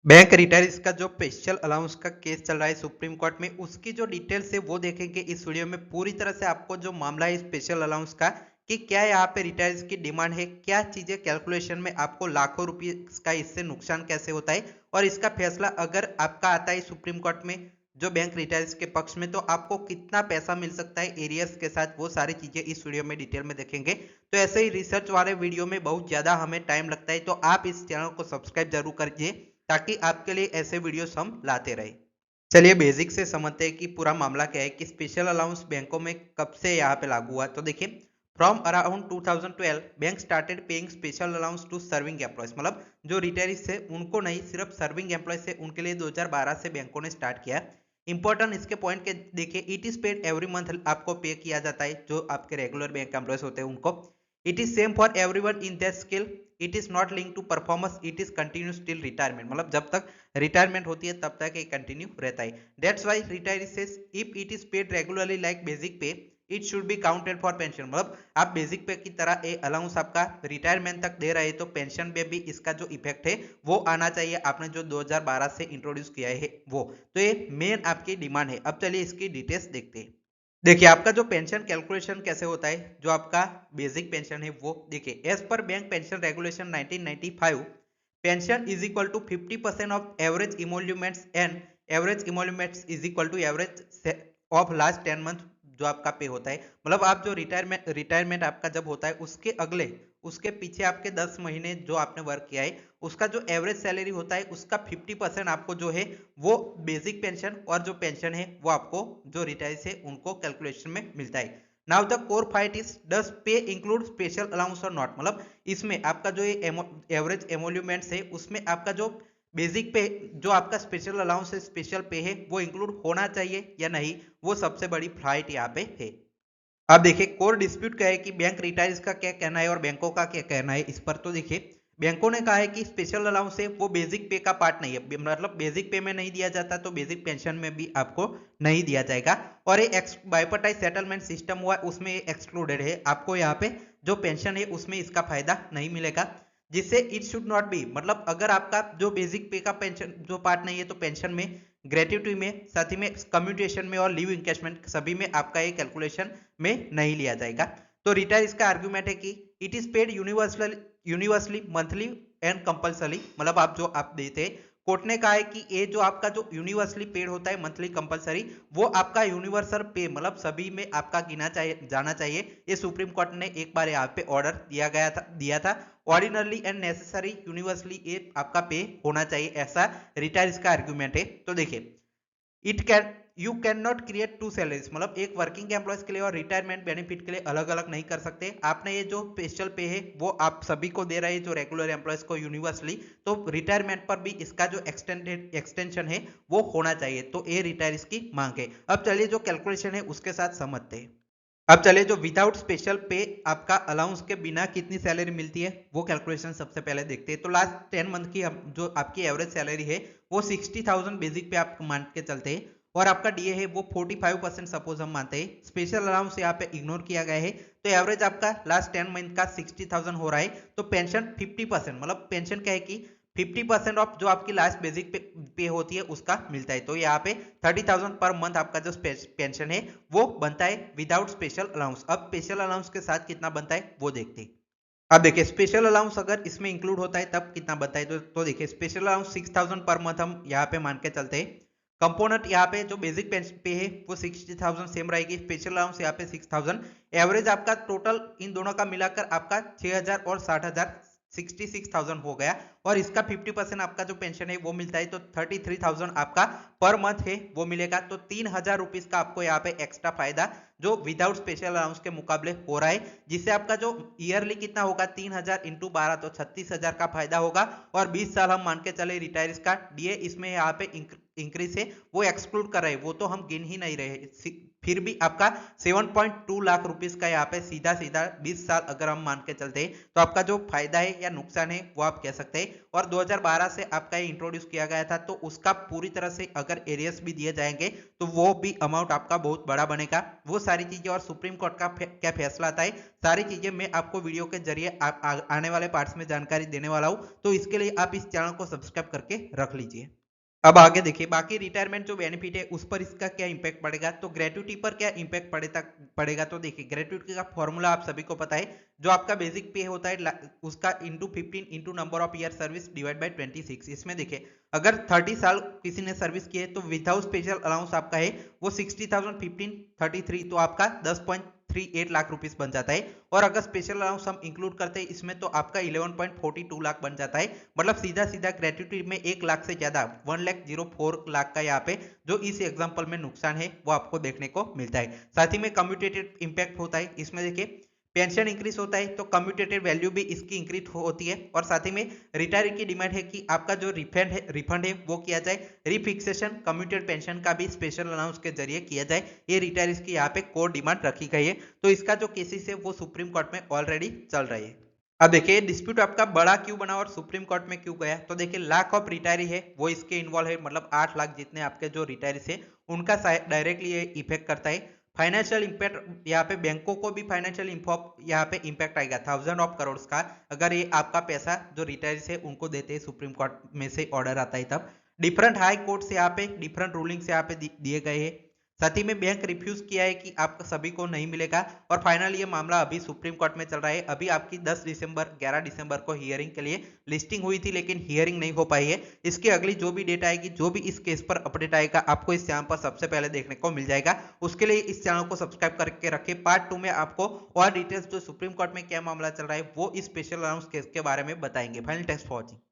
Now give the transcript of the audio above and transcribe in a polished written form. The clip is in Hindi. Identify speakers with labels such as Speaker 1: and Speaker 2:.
Speaker 1: बैंक रिटायर्स का जो स्पेशल अलाउंस का केस चल रहा है सुप्रीम कोर्ट में, उसकी जो डिटेल्स है वो देखेंगे इस वीडियो में। पूरी तरह से आपको जो मामला है स्पेशल अलाउंस का, कि क्या यहाँ पे रिटायर्स की डिमांड है, क्या चीजें कैलकुलेशन में आपको लाखों रुपए का इससे नुकसान कैसे होता है, और इसका फैसला अगर आपका आता है सुप्रीम कोर्ट में जो बैंक रिटायर्स के पक्ष में, तो आपको कितना पैसा मिल सकता है एरियर्स के साथ, वो सारी चीजें इस वीडियो में डिटेल में देखेंगे। तो ऐसे ही रिसर्च वाले वीडियो में बहुत ज्यादा हमें टाइम लगता है, तो आप इस चैनल को सब्सक्राइब जरूर करिए ताकि आपके लिए ऐसे वीडियोस हम लाते रहे। चलिए बेसिक से समझते हैं कि पूरा मामला क्या है, कि स्पेशल अलाउंस बैंकों में कब से यहाँ पे लागू हुआ। तो देखिए, from around 2012 bank started paying special allowance to serving employees, मतलब जो रिटायरीज थे उनको नहीं, सिर्फ सर्विंग एम्प्लॉयज थे उनके लिए 2012 से बैंकों ने स्टार्ट किया। इंपॉर्टेंट इसके पॉइंट के देखिए, it is paid every month, आपको पे किया जाता है जो आपके रेगुलर बैंक एम्प्लॉयज होते हैं उनको। It is same for everyone in that skill, it is not link to performance, it is continuous till retirement, मतलब जब तक रिटायरमेंट होती है तब तक ये कंटिन्यू रहता है। That's why retiree says if it is paid regularly like basic pay, it should be counted for pension, मतलब आप बेसिक पे की तरह ए अलाउंस आपका रिटायरमेंट तक दे रहे हैं, तो पेंशन पे भी इसका जो इफेक्ट है वो आना चाहिए, आपने जो 2012 से इंट्रोड्यूस किया है वो। तो ये मेन आपकी डिमांड है। अब चलिए इसकी डिटेल्स देखते हैं। देखिए, आपका जो पेंशन कैलकुलेशन कैसे होता है, जो आपका बेसिक पेंशन है वो देखिए, as per bank pension regulation 1995, pension is equal to 50% of average emoluments, and average emoluments is equal to average of last 10 month, जो आपका पे होता है। मतलब आप जो रिटायरमेंट आपका जब होता है उसके अगले, उसके पीछे आपके 10 महीने जो आपने वर्क किया है उसका जो एवरेज सैलरी होता है उसका 50% आपको जो है वो बेसिक पेंशन, और जो पेंशन है वो आपको जो रिटायर्स है उनको कैलकुलेशन में मिलता है। Now the core fight is does pay include special allowance और नॉट, मतलब इसमें आपका जो ये एवरेज एमोल्यूमेंट्स है उसमें आपका जो बेसिक पे, जो आपका स्पेशल अलाउंस है, स्पेशल पे है, वो इंक्लूड होना चाहिए या नहीं, वो सबसे बड़ी फाइट यहाँ पे है। अब देखिए, कोर डिस्प्यूट क्या है कि बैंक रिटायर्स का क्या कहना है और बैंकों का क्या कहना है इस पर। तो देखिए, बैंकों ने कहा है कि स्पेशल अलाउंस है वो बेसिक पे का पार्ट नहीं है, मतलब बेसिक पे में नहीं दिया जाता तो बेसिक पेंशन में भी आपको नहीं दिया जाएगा। और ये बाइपर्टाइज सेटलमेंट सिस्टम हुआ उसमें एक्सक्लूडेड है, आपको यहाँ पे जो पेंशन है उसमें इसका फायदा नहीं मिलेगा, जिससे इट शुड नॉट बी, मतलब अगर आपका जो बेसिक पे का पेंशन जो पार्ट नहीं है तो पेंशन में, ग्रेट्युटी में, साथ ही में कम्यूटेशन में और लीव इंकेशमेंट सभी में आपका ये कैलकुलेशन में नहीं लिया जाएगा। तो रिटायर इसका आर्ग्यूमेंट है कि it is paid universally monthly and compulsory, मतलब आप जो आप देते हैं, कोर्ट ने कहा है कि ये जो आपका जो यूनिवर्सली पेड होता है मंथली कंपल्सरी, वो आपका यूनिवर्सल पे, मतलब सभी में आपका गिना चाहिए जाना चाहिए। ये सुप्रीम कोर्ट ने एक बार यहाँ पे ऑर्डर दिया था। ऑर्डिनरली एंड नेसेसरी यूनिवर्सली ये आपका पे होना चाहिए, ऐसा रिटायर्स का आर्ग्यूमेंट है। तो देखिए, it can you can not create two salaries, मतलब एक वर्किंग एम्प्लॉयज के लिए और रिटायरमेंट बेनिफिट के लिए अलग अलग नहीं कर सकते। आपने ये जो स्पेशल पे है वो आप सभी को दे रहे हैं जो रेगुलर एम्प्लॉयज को यूनिवर्सली, तो रिटायरमेंट पर भी इसका जो एक्सटेंशन है वो होना चाहिए। तो ये रिटायर्स की मांग है। अब चलिए जो कैलकुलेशन है उसके साथ समझते हैं। अब चलिए जो विदाउट स्पेशल पे आपका अलाउंस के बिना कितनी सैलरी मिलती है वो कैलकुलेशन सबसे पहले देखते हैं। तो लास्ट 10 मंथ की हम जो आपकी एवरेज सैलरी है वो 60,000 बेसिक पे आप मान के चलते हैं, और आपका डीए है वो 45% सपोज हम मानते हैं, स्पेशल अलाउंस यहाँ पे इग्नोर किया गया है, तो एवरेज आपका लास्ट 10 मंथ का 60,000 हो रहा है। तो पेंशन 50%, मतलब पेंशन क्या है कि 50% ऑफ जो आपकी लास्ट बेसिक पे होती है उसका मिलता है। तो यहाँ पे 30,000 पर मंथ आपका जो पेंशन है वो बनता है विदाउट स्पेशल अलाउंस। अब स्पेशल अलाउंस के साथ कितना बनता है वो देखते हैं। अब देखिए, स्पेशल अलाउंस अगर इसमें इंक्लूड होता है तब कितना बनता है। तो देखिए, स्पेशल अलाउंस 6,000 पर मंथ हम यहाँ पे मान के चलते हैं। कंपोनेंट यहाँ पे जो बेसिक पे है वो 60,000 सेम रहेगी, स्पेशल अलाउंस यहाँ पे 6,000, एवरेज आपका टोटल इन दोनों का मिलाकर आपका 6,000 और 60,000, 66,000 हो गया। और इसका 50% आपका जो पेंशन है वो मिलता है, तो 33,000 आपका पर मंथ है वो मिलेगा। तो 3,000 रुपीज का आपको यहाँ पे एक्स्ट्रा फायदा जो विदाउट स्पेशल अलाउंस के मुकाबले हो रहा है, जिससे आपका जो ईयरली कितना होगा 3,000 इंटू 12 तो 36,000 का फायदा होगा। और 20 साल हम मान के चले रिटायर्स का डीए इसमें यहाँ पे इंक्रीज है वो एक्सक्लूड कर रहे हैं, वो तो हम गिन ही नहीं रहे, फिर भी आपका 7.2 लाख रुपीस का यहाँ पे सीधा सीधा 20 साल अगर हम मान के चलते हैं तो आपका जो फायदा है या नुकसान है वो आप कह सकते हैं। और 2012 से आपका ये इंट्रोड्यूस किया गया था तो उसका पूरी तरह से अगर एरियर्स भी दिए जाएंगे तो वो भी अमाउंट आपका बहुत बड़ा बनेगा। वो सारी चीजें और सुप्रीम कोर्ट का क्या फैसला आता है, सारी चीजें मैं आपको वीडियो के जरिए आने वाले पार्ट्स में जानकारी देने वाला हूं। तो इसके लिए आप इस चैनल को सब्सक्राइब करके रख लीजिए। अब आगे देखिए बाकी रिटायरमेंट जो बेनिफिट है उस पर इसका क्या इंपैक्ट पड़ेगा, तो ग्रेट्युटी पर क्या इंपैक्ट पड़ेगा। तो देखिए ग्रेट्युटी का फॉर्मूला आप सभी को पता है, जो आपका बेसिक पे होता है उसका into 15 into number of year service divide by 26। इसमें देखिए अगर 30 साल किसी ने सर्विस की है तो विदाउट स्पेशल अलाउंस आपका है वो 60,000 15 33 तो आपका 10.38 लाख रुपीस बन जाता है। और अगर स्पेशल अलाउंस हम इंक्लूड करते हैं इसमें तो आपका 11.42 लाख बन जाता है। मतलब सीधा सीधा ग्रेट्युटी में 1 लाख से ज्यादा 1,04 लाख का यहाँ पे जो इस एग्जांपल में नुकसान है वो आपको देखने को मिलता है। साथ ही में कम्यूटेटिव इंपैक्ट होता है, इसमें देखिए पेंशन इंक्रीज होता है तो कम्यूटेटिव वैल्यू भी इसकी इंक्रीज होती है। और साथ ही में रिटायरी की डिमांड है कि आपका जो रिफंड है वो किया जाए, रिफिक्सेशन कम्यूटेड पेंशन का भी स्पेशल अनाउंस के जरिए किया जाए। ये रिटायरीज की यहाँ पे कोर डिमांड रखी गई है। तो इसका जो केसेस है वो सुप्रीम कोर्ट में ऑलरेडी चल रही है। अब देखिए डिस्प्यूट आपका बड़ा क्यों बना और सुप्रीम कोर्ट में क्यों गया, तो देखिए लाख ऑफ रिटायरी है वो इसके इन्वॉल्व है, मतलब 8 लाख जितने आपके जो रिटायरीज है उनका डायरेक्टली ये इफेक्ट करता है। फाइनेंशियल इंपैक्ट यहाँ पे बैंकों को भी फाइनेंशियल यहाँ पे इंपैक्ट आएगा 1000 ऑफ करोड़ का, अगर ये आपका पैसा जो रिटायर्स है उनको देते हैं सुप्रीम कोर्ट में से ऑर्डर आता है तब। डिफरेंट हाई कोर्ट से यहाँ पे डिफरेंट रूलिंग्स यहाँ पे दिए गए हैं। साथ ही में बैंक रिफ्यूज किया है कि आपका सभी को नहीं मिलेगा। और फाइनल ये मामला अभी सुप्रीम कोर्ट में चल रहा है। अभी आपकी 10 दिसंबर 11 दिसंबर को हियरिंग के लिए लिस्टिंग हुई थी लेकिन हियरिंग नहीं हो पाई है। इसकी अगली जो भी डेट आएगी, जो भी इस केस पर अपडेट आएगा आपको इस चैनल पर सबसे पहले देखने को मिल जाएगा। उसके लिए इस चैनल को सब्सक्राइब करके रखें। पार्ट 2 में आपको और डिटेल्स जो सुप्रीम कोर्ट में क्या मामला चल रहा है वो इस स्पेशल अनाउंस केस के बारे में बताएंगे। Final thanks for watching.